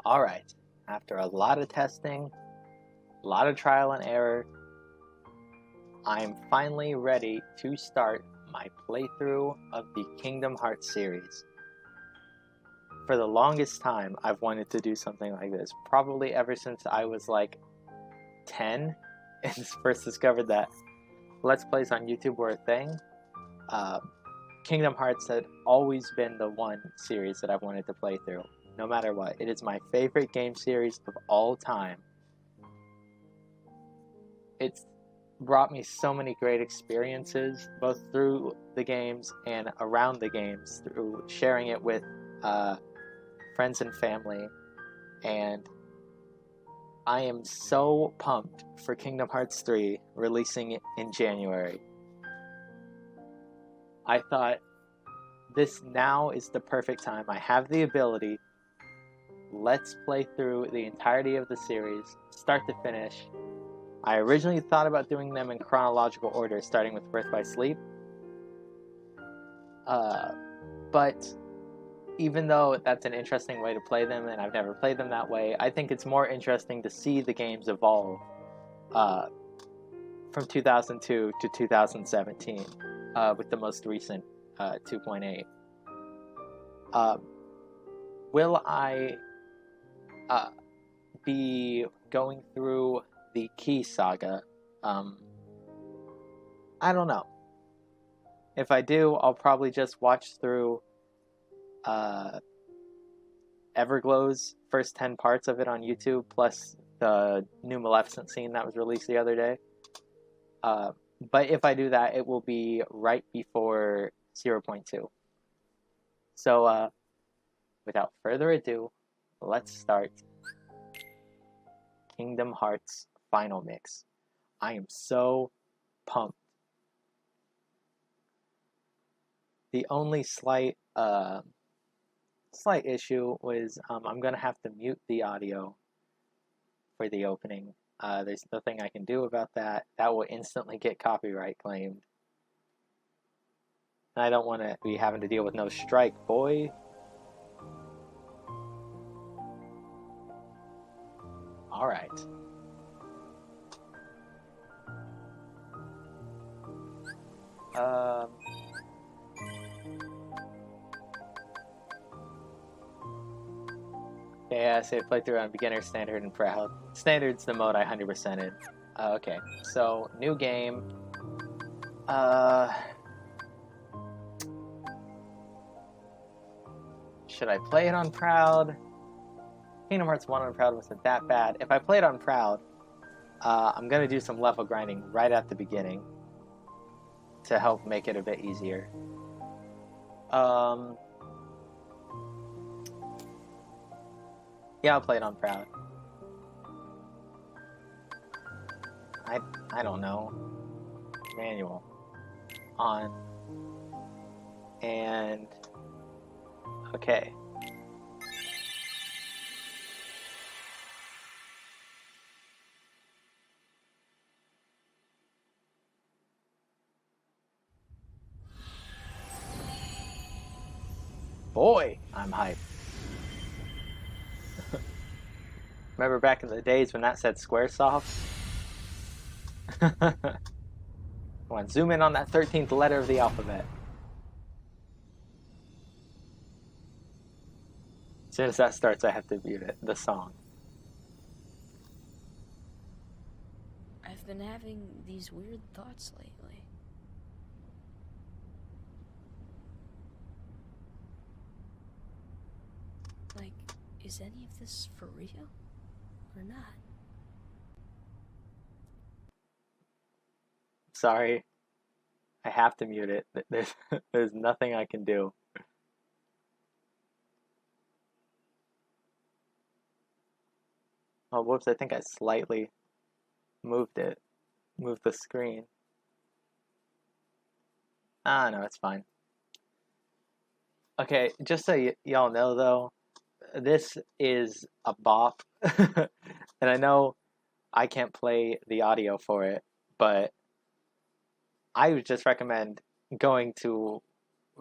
All right, after a lot of testing, a lot of trial and error, I'm finally ready to start my playthrough of the Kingdom Hearts series. For the longest time, I've wanted to do something like this, probably ever since I was like 10 and first discovered that Let's Plays on YouTube were a thing. Kingdom Hearts had always been the one series that I've wanted to play through, no matter what. It is my favorite game series of all time. It's brought me so many great experiences, both through the games and around the games, through sharing it with friends and family, and I am so pumped for Kingdom Hearts 3 releasing in January. I thought this now is the perfect time. I have the ability. Let's play through the entirety of the series, start to finish. I originally thought about doing them in chronological order, starting with Birth by Sleep. But even though that's an interesting way to play them, and I've never played them that way, I think it's more interesting to see the games evolve from 2002 to 2017 with the most recent 2.8. Will I be going through the Key Saga? I don't know. If I do, I'll probably just watch through Everglow's first 10 parts of it on YouTube, plus the new Maleficent scene that was released the other day. But if I do that, it will be right before 0.2. So, without further ado, let's start Kingdom Hearts Final Mix. I am so pumped. The only slight issue was I'm going to have to mute the audio for the opening. There's nothing I can do about that. That will instantly get copyright claimed. And I don't want to be having to deal with no strike, boy. Alright. Yeah, so I played through on beginner, standard, and proud. Standard's the mode I 100%ed. Okay, so new game. Should I play it on proud? Kingdom Hearts 1 on proud wasn't that bad. If I play it on proud, I'm gonna do some level grinding right at the beginning to help make it a bit easier. Yeah, I'll play it on proud. I don't know. Manual. On. And... okay. Boy, I'm hyped. Remember back in the days when that said Squaresoft? Come on, zoom in on that 13th letter of the alphabet. As soon as that starts, I have to mute it, the song. I've been having these weird thoughts lately. Like, is any of this for real? Or not? Sorry. I have to mute it. There's nothing I can do. Oh, whoops, I think I slightly moved it. Moved the screen. Ah, no, it's fine. Okay, just so y'all know, though, this is a bop. And I know I can't play the audio for it, but I would just recommend going to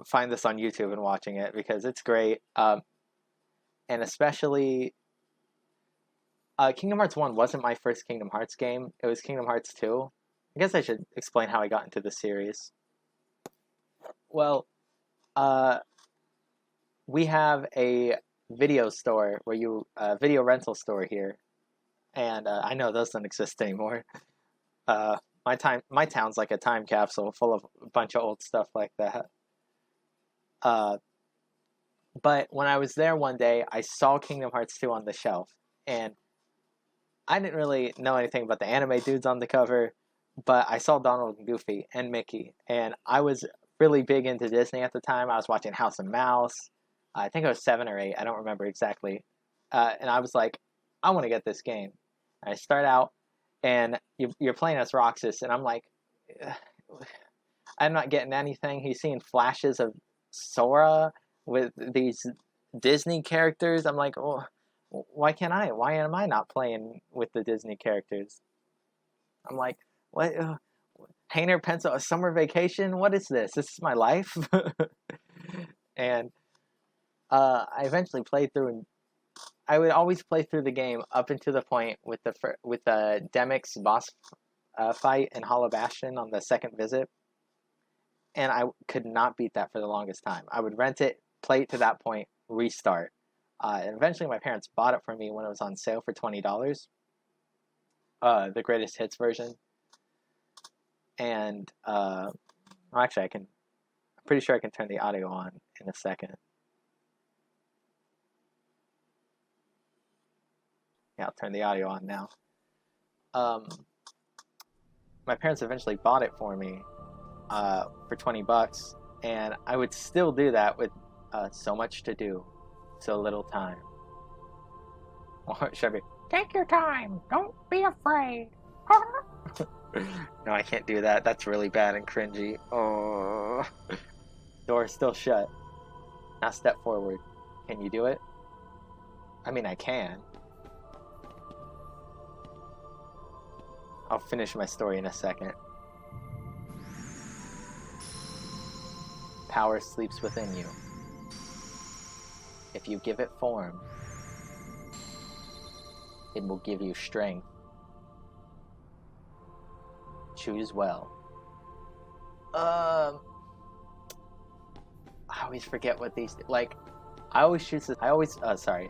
find this on YouTube and watching it because it's great. And especially Kingdom Hearts 1 wasn't my first Kingdom Hearts game. It was Kingdom Hearts 2. I guess I should explain how I got into the series. Well, we have a video store where video rental store here, and I know those don't exist anymore. My town's like a time capsule full of a bunch of old stuff like that. But when I was there one day, I saw Kingdom Hearts 2 on the shelf, and I didn't really know anything about the anime dudes on the cover, but I saw Donald and Goofy and Mickey, and I was really big into Disney at the time. I was watching House of Mouse. I think I was 7 or 8. I don't remember exactly. And I was like, I want to get this game. And I start out, and you're playing as Roxas, and I'm like, I'm not getting anything. He's seeing flashes of Sora with these Disney characters. I'm like, oh, why can't I? Why am I not playing with the Disney characters? I'm like, what? Painter, pencil, a summer vacation? What is this? This is my life? And I eventually played through, and I would always play through the game up until the point with the Demyx boss fight in Hollow Bastion on the second visit, and I could not beat that for the longest time. I would rent it, play it to that point, restart. And eventually my parents bought it for me when it was on sale for $20. The greatest hits version. And well, actually I'm pretty sure I can turn the audio on in a second. Yeah, I'll turn the audio on now. My parents eventually bought it for me for $20, and I would still do that with so much to do, so little time. Or should I be, take your time, don't be afraid. No, I can't do that. That's really bad and cringy. Oh, door's still shut. Now step forward. Can you do it? I mean, I can. I'll finish my story in a second. Power sleeps within you. If you give it form, it will give you strength. Choose well. I always forget what these, like, I always choose this, sorry.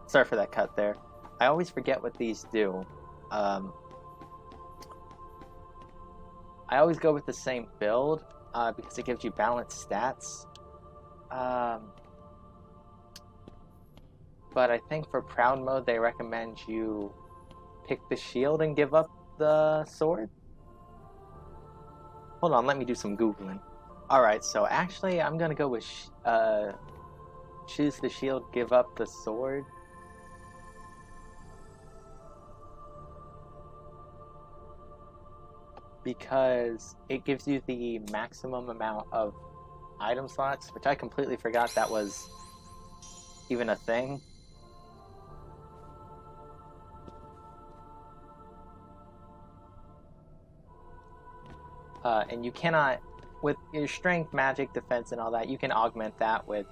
Sorry for that cut there. I always forget what these do. I always go with the same build, because it gives you balanced stats. But I think for Proud Mode, they recommend you pick the shield and give up the sword. Hold on, let me do some Googling. Alright, so actually, I'm gonna go with choose the shield, give up the sword. Because it gives you the maximum amount of item slots, which I completely forgot that was even a thing. And you cannot, with your strength, magic, defense, and all that, you can augment that with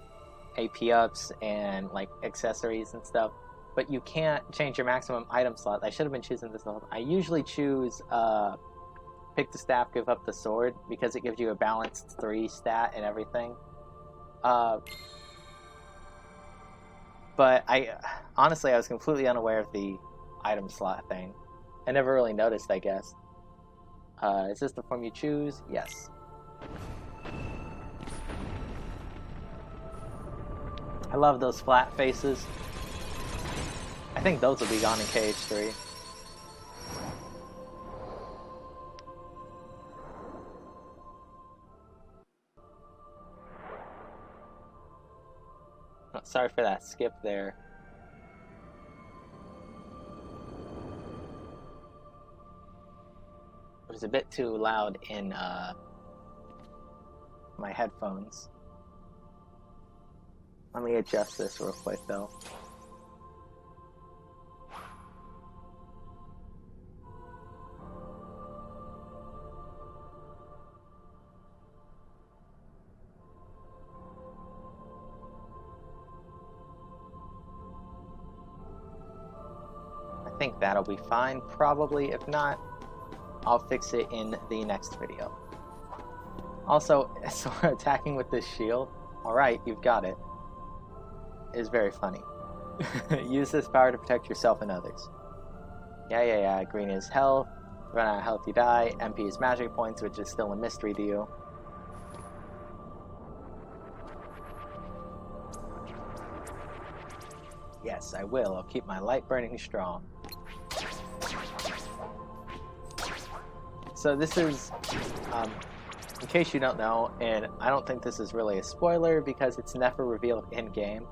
AP ups and like accessories and stuff, but you can't change your maximum item slot. I should have been choosing this the whole time. I usually choose pick the staff, give up the sword, because it gives you a balanced 3 stat and everything. But honestly, I was completely unaware of the item slot thing. I never really noticed, I guess. Is this the form you choose? Yes. I love those flat faces. I think those will be gone in KH3. Oh, sorry for that skip there. It was a bit too loud in my headphones. Let me adjust this real quick though. think that'll be fine, probably. If not, I'll fix it in the next video. Also, Sora attacking with this shield, alright, you've got it, is very funny. Use this power to protect yourself and others. Yeah, green is health, run out of health you die, MP is magic points, which is still a mystery to you. Yes, I will, I'll keep my light burning strong. So this is, in case you don't know, and I don't think this is really a spoiler because it's never revealed in-game.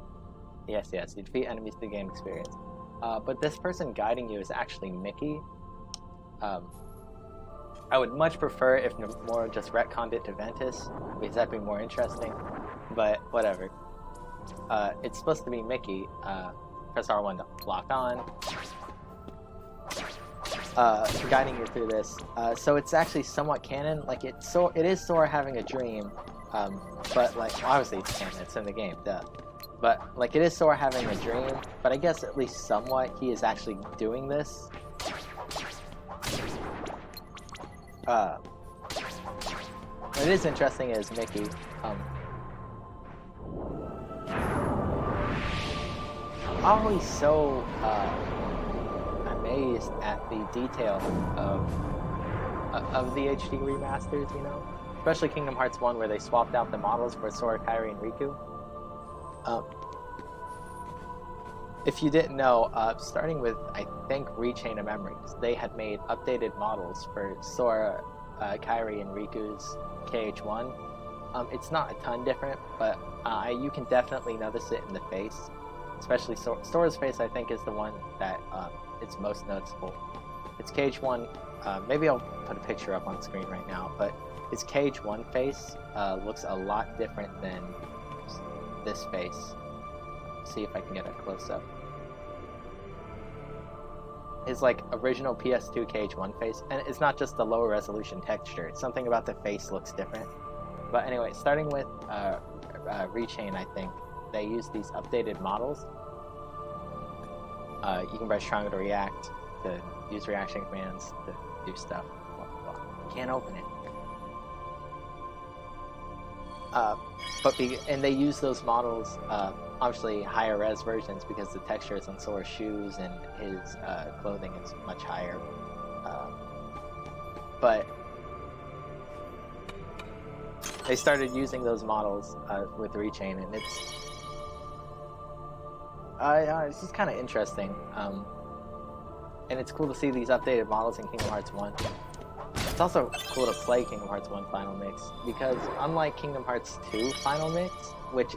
Yes, you defeat enemies to gain experience. But this person guiding you is actually Mickey. I would much prefer if Nomura just retconned it to Ventus, because that'd be more interesting, but whatever. It's supposed to be Mickey. Press R1 to lock on. Guiding you through this. So it's actually somewhat canon. Like it is Sora having a dream, but like obviously it's canon. It's in the game, duh. But like it is Sora having a dream. But I guess at least somewhat he is actually doing this. What is interesting is Mickey. Always so amazed at the detail of the HD remasters, you know, especially Kingdom Hearts 1 where they swapped out the models for Sora, Kairi, and Riku. If you didn't know, starting with I think Rechain of Memories, they had made updated models for Sora, Kairi, and Riku's KH1. It's not a ton different, but you can definitely notice it in the face. Especially Sora's face, I think, is the one that it's most noticeable. Its KH1, maybe I'll put a picture up on screen right now, but his KH1 face looks a lot different than this face. See if I can get a close-up. His like original PS2 KH1 face, and it's not just the lower resolution texture, it's something about the face looks different. But anyway, starting with Rechain, I think, they use these updated models. You can press triangle to react, to use reaction commands, to do stuff. Blah, blah, blah. Can't open it. And they use those models, obviously higher res versions, because the textures on Sora's shoes and his clothing is much higher. But they started using those models with Rechain, and it's just kind of interesting. And it's cool to see these updated models in Kingdom Hearts 1. It's also cool to play Kingdom Hearts 1 Final Mix, because unlike Kingdom Hearts 2 Final Mix, which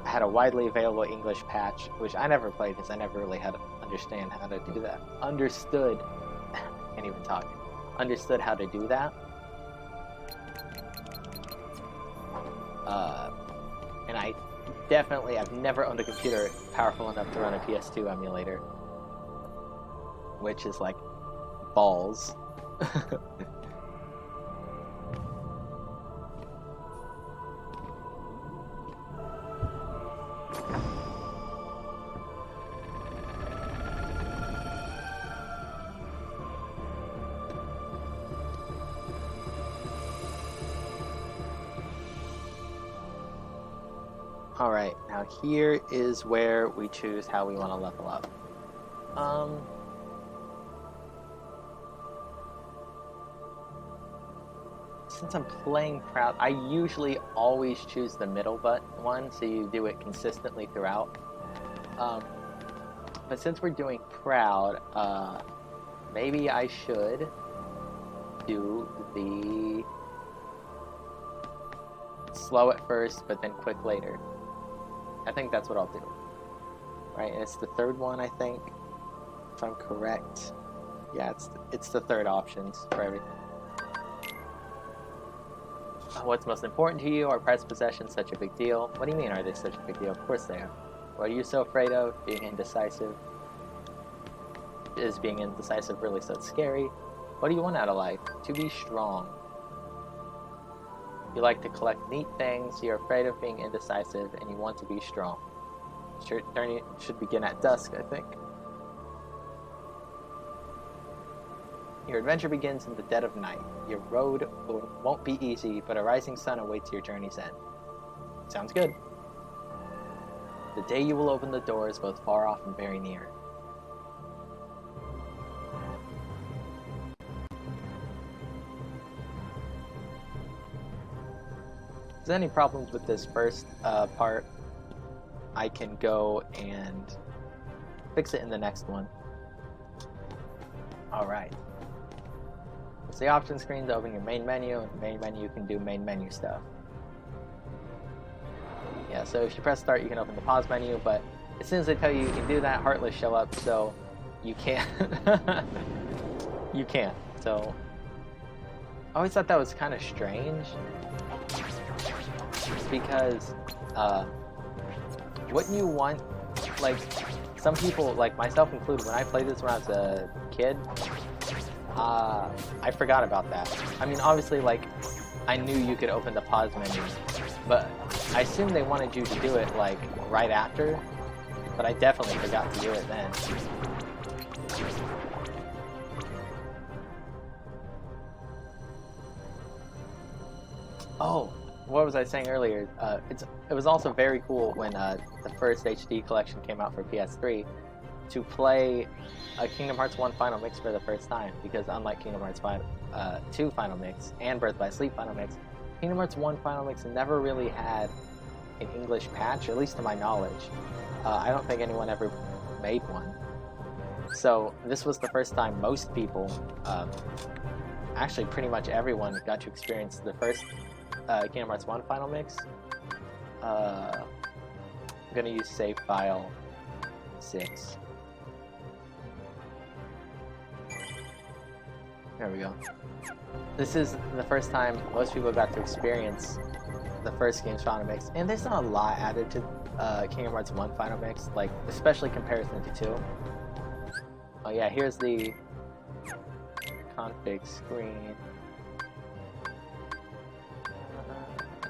had a widely available English patch, which I never played because I never really had to understand how to do that. Understood how to do that. And I've never owned a computer powerful enough to run a PS2 emulator, which is like balls. Alright, now here is where we choose how we want to level up. Since I'm playing Proud, I usually always choose the middle one, so you do it consistently throughout. But since we're doing Proud, maybe I should do the slow at first, but then quick later. I think that's what I'll do. Right, and it's the third one, I think, if I'm correct. Yeah, it's the third options for everything. What's most important to you? Are prized possessions such a big deal? What do you mean, are they such a big deal? Of course they are. What are you so afraid of? Being indecisive. Is being indecisive really so scary? What do you want out of life? To be strong. You like to collect neat things, you're afraid of being indecisive, and you want to be strong. Journey should begin at dusk, I think. Your adventure begins in the dead of night. Your road won't be easy, but a rising sun awaits your journey's end. Sounds good. The day you will open the door is both far off and very near. If there's any problems with this first part, I can go and fix it in the next one. Alright. It's the option screen to open your main menu. In the main menu, you can do main menu stuff. Yeah, so if you press start, you can open the pause menu, but as soon as they tell you you can do that, Heartless show up, so you can't. You can't. So I always thought that was kind of strange, because wouldn't you want, like, some people, like myself included, when I played this when I was a kid, I forgot about that. I mean, obviously, like, I knew you could open the pause menu, but I assumed they wanted you to do it, like, right after, but I definitely forgot to do it then. Oh, what was I saying earlier? It was also very cool when the first HD collection came out for PS3 to play a Kingdom Hearts 1 Final Mix for the first time, because unlike Kingdom Hearts 2 Final Mix and Birth by Sleep Final Mix, Kingdom Hearts 1 Final Mix never really had an English patch, at least to my knowledge. I don't think anyone ever made one. So this was the first time most people, actually pretty much everyone, got to experience the first Kingdom Hearts 1 Final Mix. I'm gonna use save file 6. There we go. This is the first time most people got to experience the first game's Final Mix, and there's not a lot added to Kingdom Hearts 1 Final Mix, like, especially comparison to 2. Oh yeah, here's the config screen.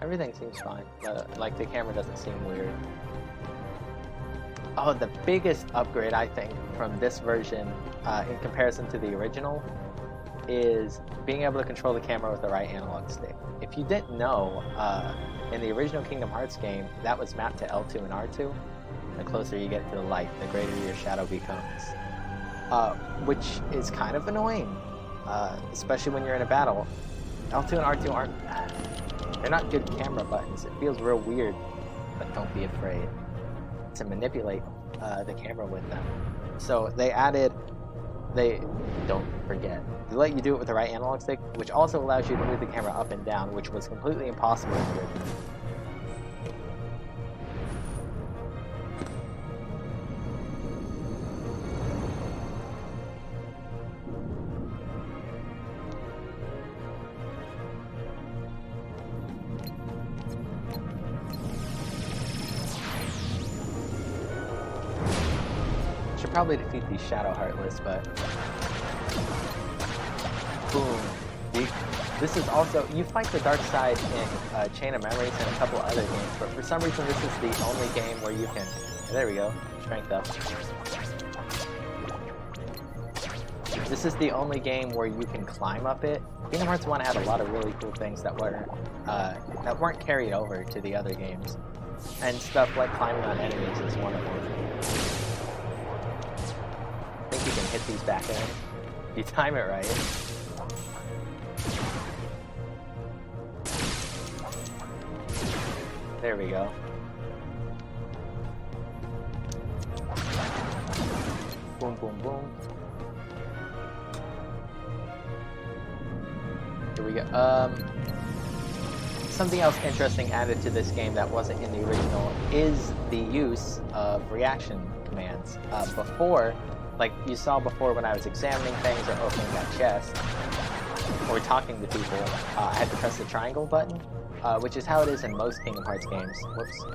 Everything seems fine, but, like, the camera doesn't seem weird. Oh, the biggest upgrade, I think, from this version in comparison to the original is being able to control the camera with the right analog stick. If you didn't know, in the original Kingdom Hearts game, that was mapped to L2 and R2. The closer you get to the light, the greater your shadow becomes. Which is kind of annoying, especially when you're in a battle. L2 and R2 aren't... they're not good camera buttons. It feels real weird, but don't be afraid to manipulate the camera with them. So they don't forget, they let you do it with the right analog stick, which also allows you to move the camera up and down, which was completely impossible in the original. Should probably defeat these Shadow Heartless, but boom. This is also, you fight the dark side in Chain of Memories and a couple other games, but for some reason this is the only game where you can, there we go, strength up. This is the only game where you can climb up it. Kingdom Hearts 1 had a lot of really cool things that weren't carried over to the other games, and stuff like climbing on enemies is one of them. I think you can hit these back in. You time it right. There we go. Boom, boom, boom. Here we go. Something else interesting added to this game that wasn't in the original is the use of reaction commands. Before, like you saw before when I was examining things or opening that chest, or talking to people, I had to press the triangle button, which is how it is in most Kingdom Hearts games. Whoops.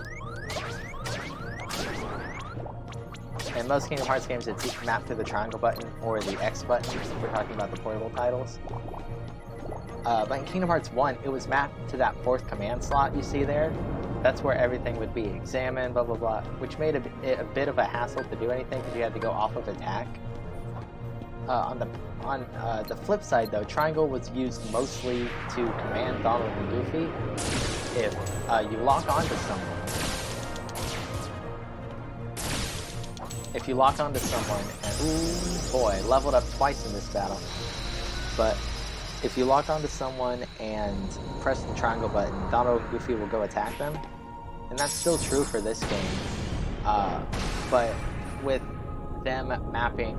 In most Kingdom Hearts games, it's mapped to the triangle button or the X button, if we're talking about the portable titles. But in Kingdom Hearts 1, it was mapped to that fourth command slot you see there. That's where everything would be. Examine, blah, blah, blah. Which made it a bit of a hassle to do anything because you had to go off of attack. On the flip side, though, triangle was used mostly to command Donald and Goofy. If you lock onto someone, and ooh boy, leveled up twice in this battle. But if you lock onto someone and press the triangle button, Donald and Goofy will go attack them, and that's still true for this game. But with them mapping,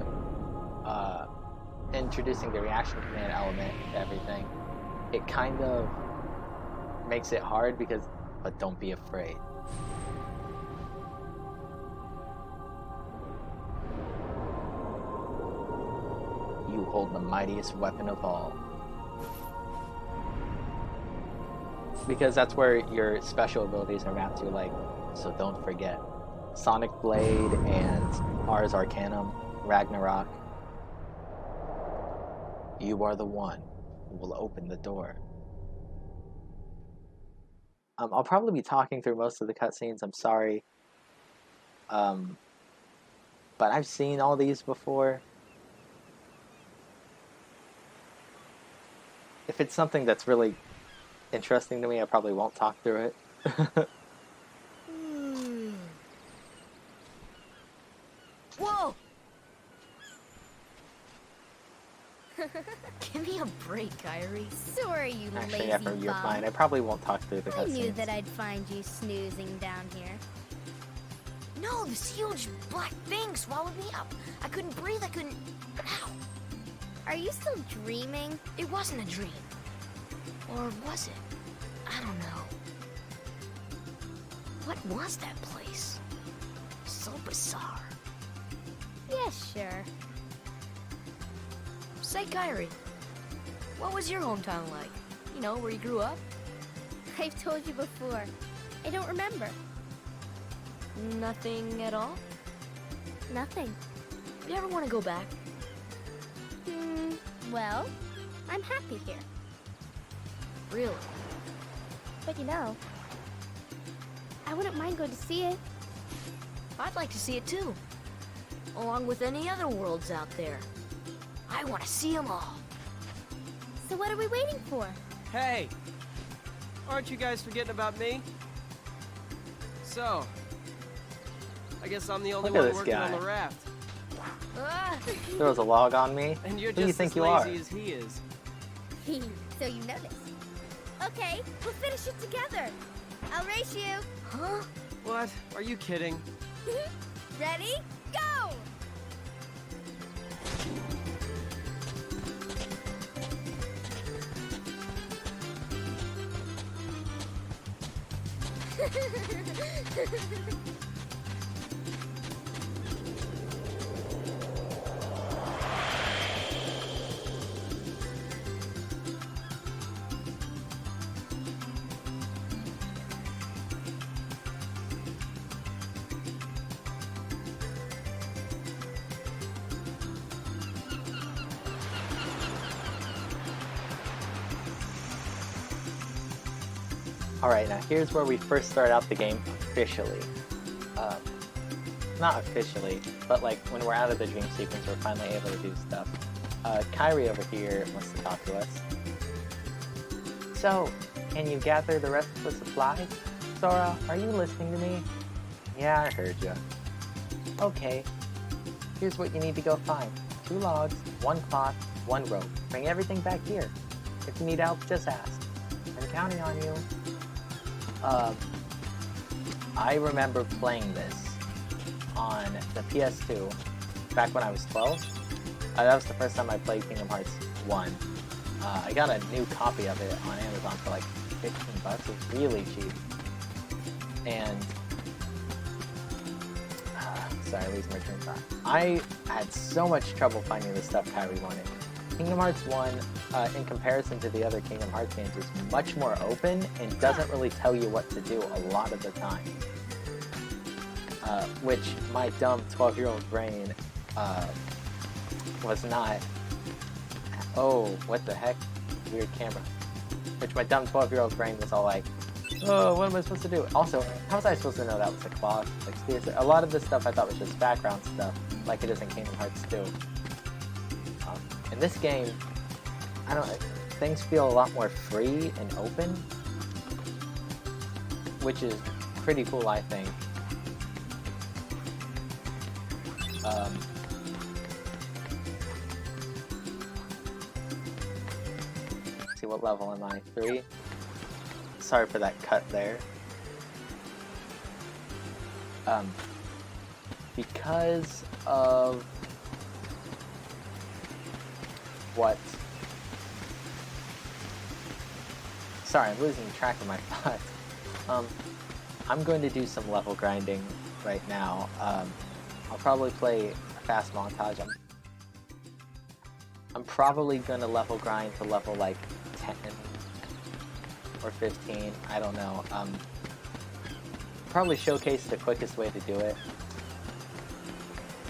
introducing the reaction command element to everything, it kind of makes it hard but don't be afraid. You hold the mightiest weapon of all. Because that's where your special abilities are mapped to, so don't forget. Sonic Blade and Ars Arcanum, Ragnarok. You are the one who will open the door. I'll probably be talking through most of the cutscenes, I'm sorry. But I've seen all these before. If it's something that's really interesting to me, I probably won't talk through it. Whoa! Give me a break, Kyrie. Sorry, you Actually, lazy Ephraim, you're bum. fine. I probably won't talk through the I knew cutscenes. that I'd find you snoozing down here. No, this huge black thing swallowed me up. I couldn't breathe, I couldn't... Ow! Are you still dreaming? It wasn't a dream. Or was it? I don't know. What was that place? So bizarre. Yeah, sure. Say, Kyrie, what was your hometown like? You know, where you grew up? I've told you before. I don't remember. Nothing at all? Nothing. You ever want to go back? Well, I'm happy here. Really? But you know, I wouldn't mind going to see it. I'd like to see it too. Along with any other worlds out there. I want to see them all. So what are we waiting for? Hey! Aren't you guys forgetting about me? So, I guess I'm the only Look at one this working guy. on the raft. Ah! Throws a log on me. And you're Who do you just think as you lazy are? as he is. So you noticed. Okay, we'll finish it together. I'll race you. Huh? What? Are you kidding? Ready? Go! Alright, now here's where we first start out the game officially. Not officially, but when we're out of the dream sequence, we're finally able to do stuff. Kyrie over here wants to talk to us. So, can you gather the rest of the supplies? Sora, are you listening to me? Yeah, I heard you. Okay, here's what you need to go find. 2 logs, 1 cloth, 1 rope. Bring everything back here. If you need help, just ask. I'm counting on you. I remember playing this on the PS2 back when I was 12. That was the first time I played Kingdom Hearts 1. I got a new copy of it on Amazon for like $15. It was really cheap. And sorry, losing my train of thought. I had so much trouble finding the stuff Kyrie wanted. Kingdom Hearts 1, in comparison to the other Kingdom Hearts games, is much more open and doesn't really tell you what to do a lot of the time. Which my dumb 12-year-old brain was not... Oh, what the heck? Weird camera. Which my dumb 12-year-old brain was all like, oh, what am I supposed to do? Also, how was I supposed to know that was a clock? Like, seriously, a lot of this stuff I thought was just background stuff, like it is in Kingdom Hearts 2. In this game, I don't. Things feel a lot more free and open, which is pretty cool, I think. See, what level am I? 3? Sorry for that cut there. Because of what? Sorry, I'm losing track of my thoughts. I'm going to do some level grinding right now. I'll probably play a fast montage. I'm probably gonna level grind to level like 10 or 15. I don't know. Probably showcase the quickest way to do it.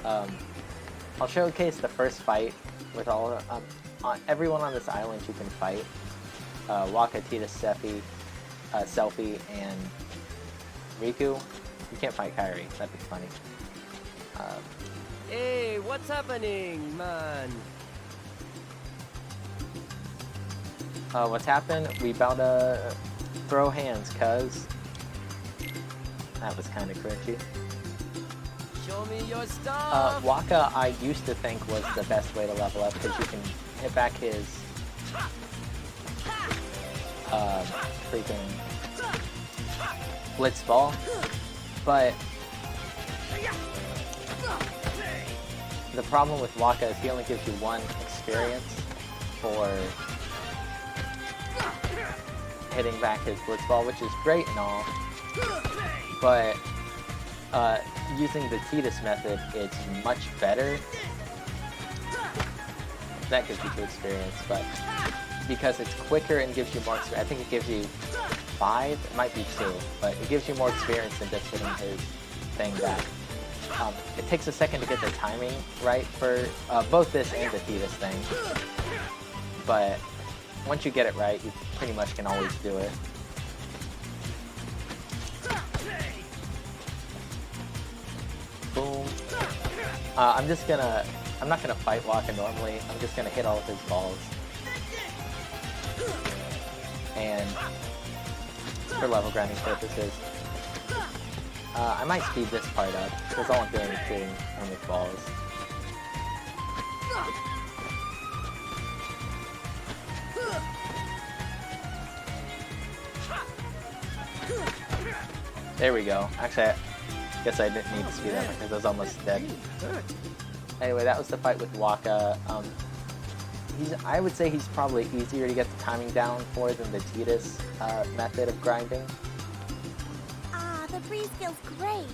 I'll showcase the first fight with all everyone on this island you can fight. Waka, Tita, Selfie, and Riku. You can't fight Kairi. That'd be funny. Hey, what's happening, man? What's happened? We about to throw hands, cuz. That was kind of cringy. Show me your stuff. Waka, I used to think was the best way to level up because you can hit back his freaking blitz ball, but the problem with Waka is he only gives you 1 experience for hitting back his blitz ball, which is great and all, but using the Tidus method, it's much better. That gives you 2 experience, but because it's quicker and gives you more experience, I think it gives you 5, it might be 2, but it gives you more experience than just hitting his thing back. It takes a second to get the timing right for both this and the Tidus thing, but once you get it right, you pretty much can always do it. Boom. I'm not gonna fight Waka normally. I'm just gonna hit all of his balls. And for level grinding purposes. I might speed this part up, because all I'm doing is shooting on his balls. There we go. Actually, I guess I didn't need to speed up because I was almost dead. Anyway, that was the fight with Waka. I would say he's probably easier to get the timing down for than the Tidus method of grinding. Ah, the breeze feels great.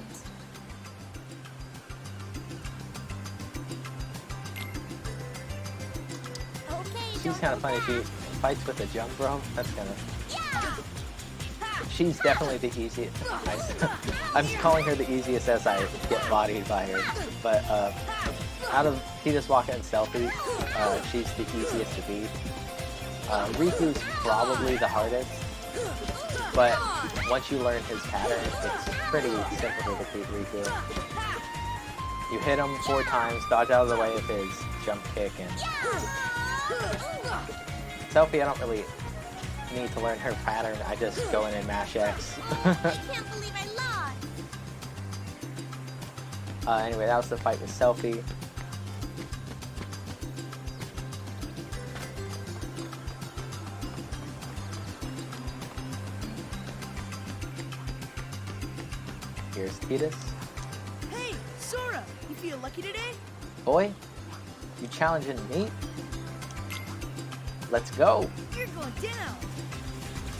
Okay, She's don't kind of go funny. She fast. fights with a jump rope. That's kind of... She's definitely the easiest. I'm calling her the easiest as I get bodied by her. But out of Tidus, Waka, and Selfie, she's the easiest to beat. Riku's probably the hardest. But once you learn his pattern, it's pretty simple to defeat Riku. You hit him 4 times, dodge out of the way of his jump kick, and... Selfie, I don't really need to learn her pattern. I just go in and mash X. I can't believe I lost. Anyway, that was the fight with Selfie. Here's Tidus. Hey, Sora! You feel lucky today? Boy, you challenging me? Let's go! You're going down!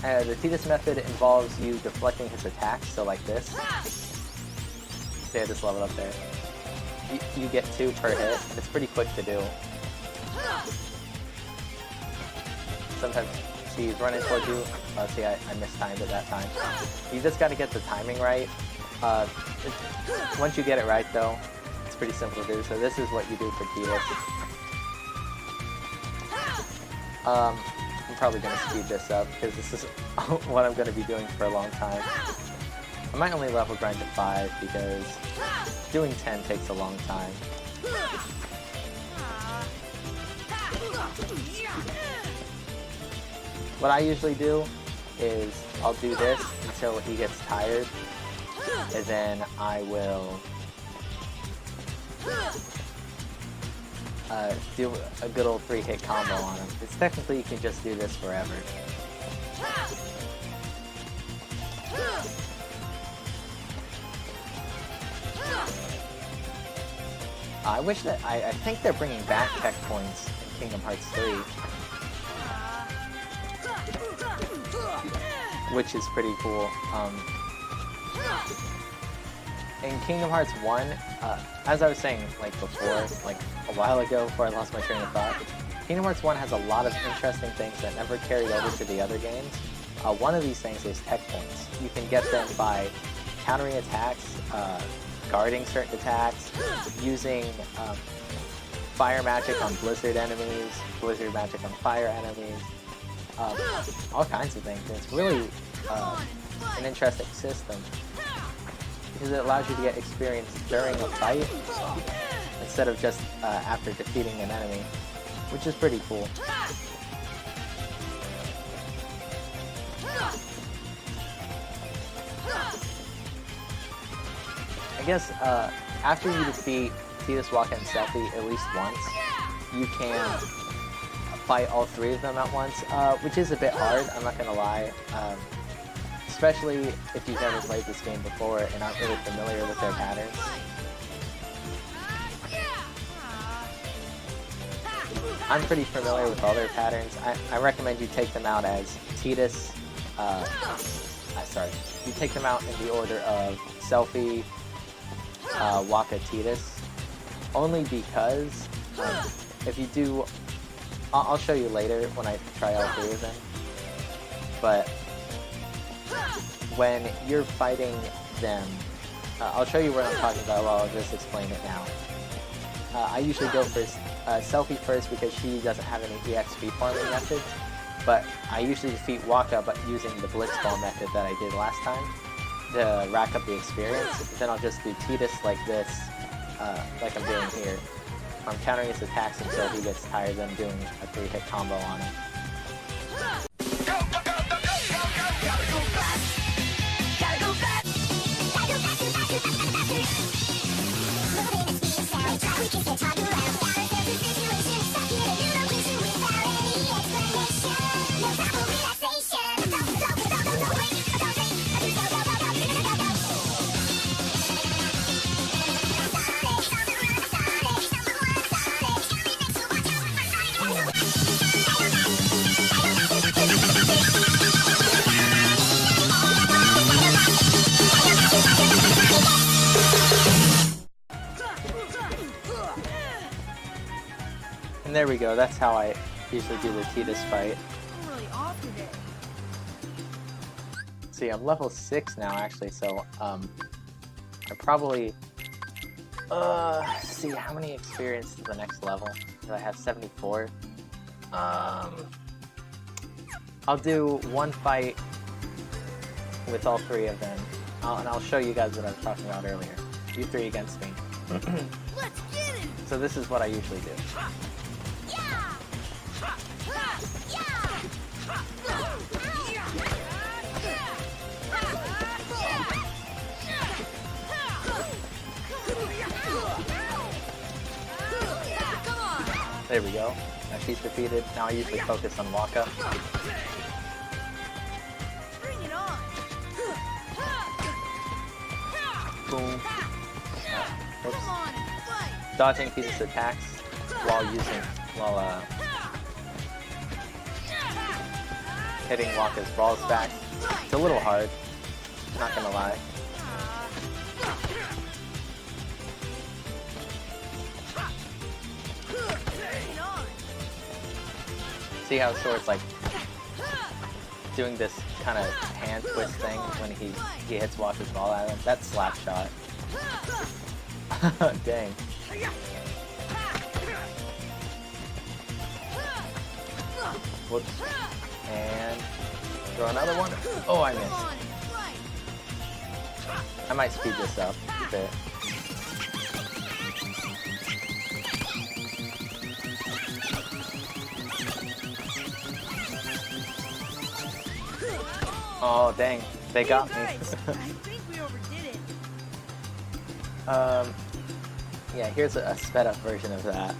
The Tidus method involves you deflecting his attacks, so like this. See, I just leveled up there. You get 2 per hit. It's pretty quick to do. Sometimes he's running towards you. See, I mistimed it that time. You just gotta get the timing right. Once you get it right, though, it's pretty simple to do. So this is what you do for Tidus. I'm probably going to speed this up, because this is what I'm going to be doing for a long time. I might only level grind to 5, because doing 10 takes a long time. What I usually do is I'll do this until he gets tired, and then I will do a good old 3-hit combo on him. It's technically you can just do this forever. I wish that I think they're bringing back checkpoints in Kingdom Hearts 3, which is pretty cool. In Kingdom Hearts 1, as I was saying like before, like a while ago before I lost my train of thought, Kingdom Hearts 1 has a lot of interesting things that never carried over to the other games. One of these things is tech points. You can get them by countering attacks, guarding certain attacks, using fire magic on blizzard enemies, blizzard magic on fire enemies, all kinds of things. And it's really an interesting system because it allows you to get experience during a fight instead of just after defeating an enemy, which is pretty cool. I guess after you defeat Tidus, Waka, and Selphie at least once, you can fight all 3 of them at once, which is a bit hard, I'm not gonna lie. Especially if you've never played this game before and aren't really familiar with their patterns. I'm pretty familiar with all their patterns. I recommend you take them out as Tidus, you take them out in the order of Selphie, Waka, Tidus, only because if you do, I'll show you later when I try all 3 of them, but when you're fighting them, I'll show you what I'm talking about, well, I'll just explain it now. I usually go for Selphie first because she doesn't have any EXP farming methods, but I usually defeat Waka but using the Blitzball method that I did last time to rack up the experience. Then I'll just do Tidus like this, like I'm doing here. I'm countering his attacks until he gets tired, then doing a 3-hit combo on him. And there we go, that's how I usually do the Tidus fight. I'm really off today. See, I'm level 6 now actually, so I probably see how many experience to the next level. Do I have 74? I'll do one fight with all 3 of them. And I'll show you guys what I was talking about earlier. You 3 against me. Let's get it! So this is what I usually do. There we go. Now she's defeated. Now I usually focus on Waka. Bring it on! Boom. Oops. Come on and fight! Dodging Tidus attacks while hitting Waka's balls back. It's a little hard, not gonna lie. See how Sword's like doing this kind of hand twist thing when he hits Waka's ball at him? That's slap shot. Dang. Whoops. And throw another one. Oh, I missed. I might speed this up a bit. Oh, dang. They got me. Guys, I think we overdid it. Yeah, here's a sped up version of that.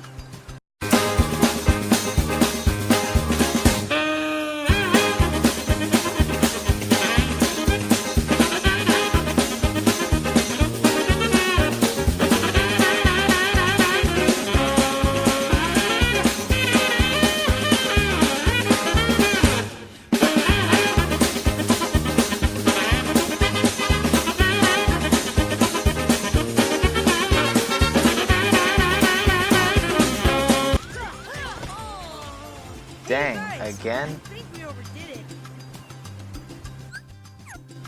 Dang, Guys, again? I think we overdid it.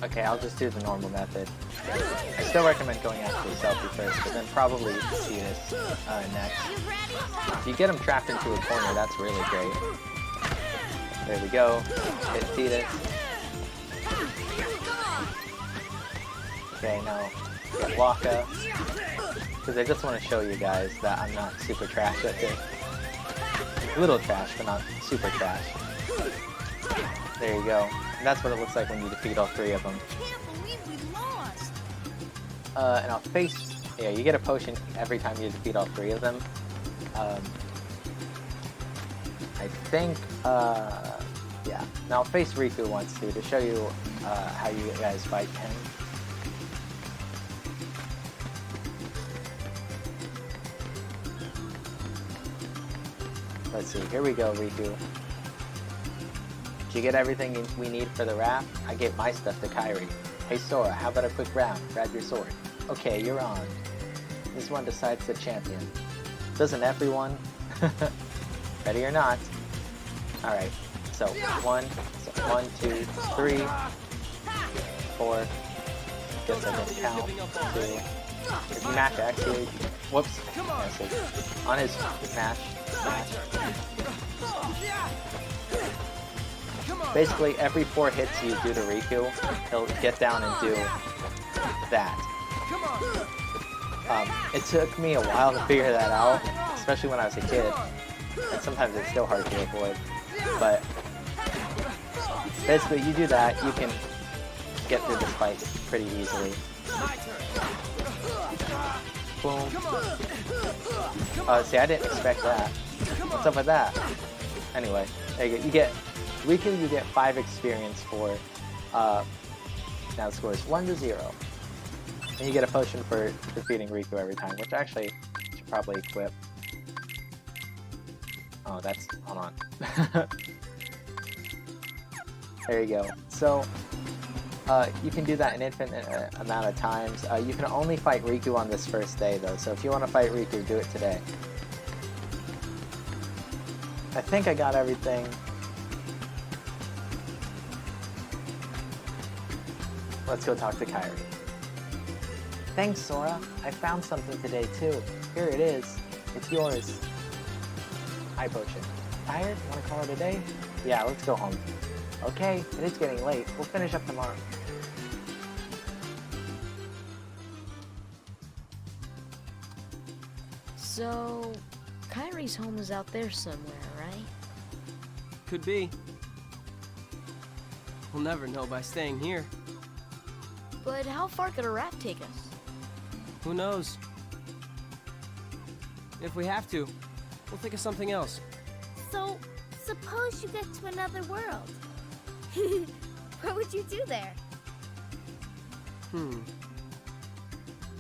Okay, I'll just do the normal method. I still recommend going after the selfie first, but then probably see this next. If you get them trapped into a corner, that's really great. There we go. Hit Cetus. Okay, now get Waka. Because I just want to show you guys that I'm not super trash at this. Little trash, but not super trash. There you go. And that's what it looks like when you defeat all three of them. Can't believe we lost. And I'll face... Yeah, you get a potion every time you defeat all three of them. I think... yeah. Now I'll face Riku once too, to show you how you guys fight him. Let's see, here we go, Riku. Did you get everything we need for the raft? I gave my stuff to Kairi. Hey Sora, how about a quick round? Grab your sword. Okay, you're on. This one decides the champion. Doesn't everyone? Ready or not? Alright, so 1, 2, 3, 4. Guess I didn't count. 2. If you mash X, whoops. Yeah, so on his smash. Basically, every 4 hits you do to Riku, he'll get down and do that. It took me a while to figure that out, especially when I was a kid, and sometimes it's still hard to avoid. But basically, you do that, you can get through this fight pretty easily. Boom. See, I didn't expect that. What's up with that? Anyway, there you go. You get Riku, you get 5 experience for. Now the score is 1-0, and you get a potion for defeating Riku every time, which actually should probably equip. Oh, that's hold on. There you go. So. You can do that an infinite amount of times. You can only fight Riku on this first day, though, so if you want to fight Riku, do it today. I think I got everything. Let's go talk to Kairi. Thanks, Sora. I found something today, too. Here it is. It's yours. Eye potion. Tired? Want to call it a day? Yeah, let's go home. Okay, it is getting late. We'll finish up tomorrow. So, Kairi's home is out there somewhere, right? Could be. We'll never know by staying here. But how far could a raft take us? Who knows? If we have to, we'll think of something else. So, suppose you get to another world. What would you do there?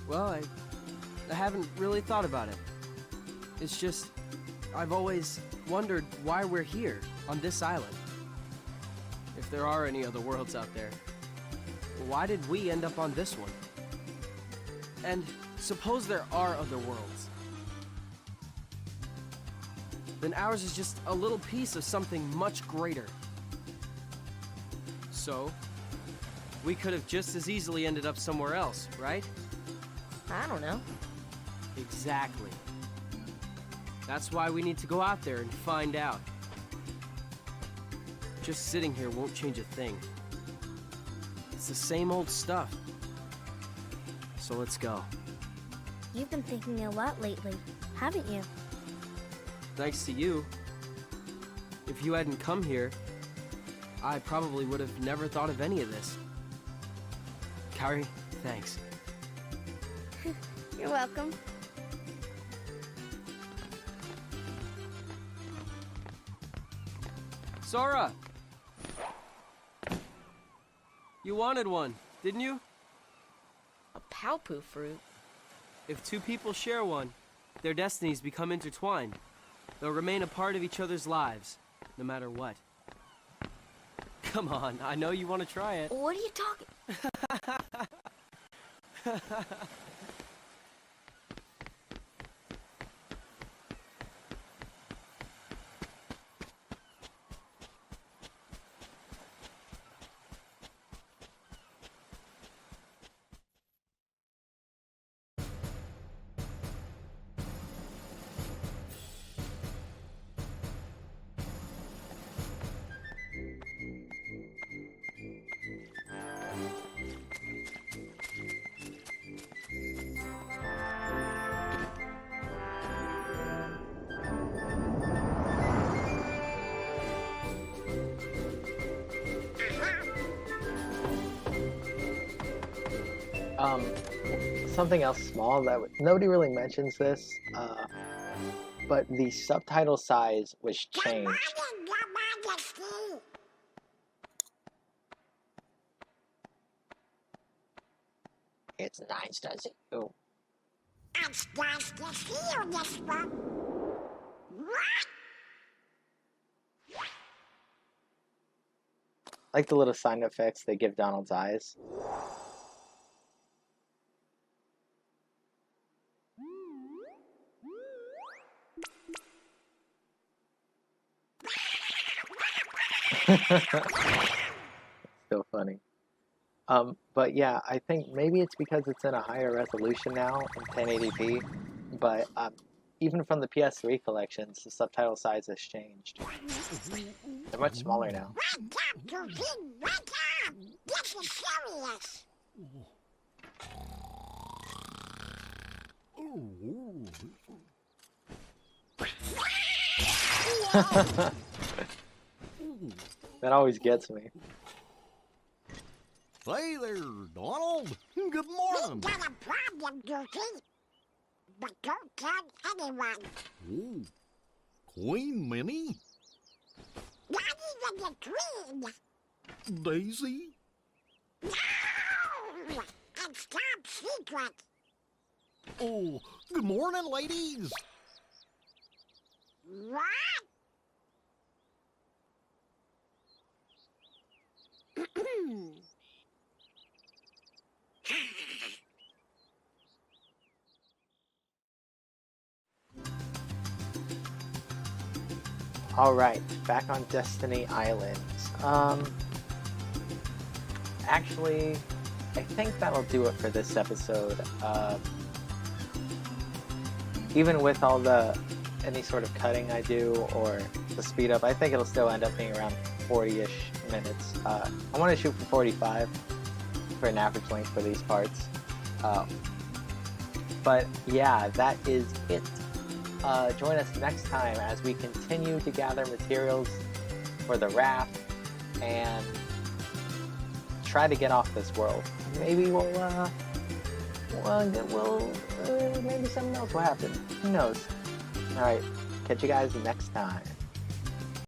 Well, I haven't really thought about it. It's just, I've always wondered why we're here, on this island. If there are any other worlds out there, why did we end up on this one? And suppose there are other worlds. Then ours is just a little piece of something much greater. So, we could have just as easily ended up somewhere else, right? I don't know. Exactly. That's why we need to go out there and find out. Just sitting here won't change a thing. It's the same old stuff. So let's go. You've been thinking a lot lately, haven't you? Thanks to you. If you hadn't come here, I probably would have never thought of any of this. Kari, thanks. You're welcome. Sora! You wanted one, didn't you? A Palpu fruit? If two people share one, their destinies become intertwined. They'll remain a part of each other's lives, no matter what. Come on, I know you want to try it. What are you talking? Something else small that nobody really mentions this, but the subtitle size was changed. It's nice to see you. It's nice to see you, this one. What? Like the little sound effects they give Donald's eyes. So funny. But yeah, I think maybe it's because it's in a higher resolution now in 1080p, but even from the PS3 collections, the subtitle size has changed. They're much smaller now. Wake up, Goofy! Wake up! This is serious! That always gets me. Hey there, Donald. Good We morning. got a problem, Goofy. But don't tell anyone. Oh, Queen Minnie? Not even the Queen. Daisy? No! It's top secret. Oh, good morning, ladies. What? Alright, back on Destiny Islands. Actually, I think that'll do it for this episode. Even with all any sort of cutting I do or the speed up, I think it'll still end up being around 40-ish minutes. I want to shoot for 45 for an average length for these parts. But yeah, that is it. Join us next time as we continue to gather materials for the raft and try to get off this world. Maybe maybe something else will happen. Who knows? Alright, catch you guys next time.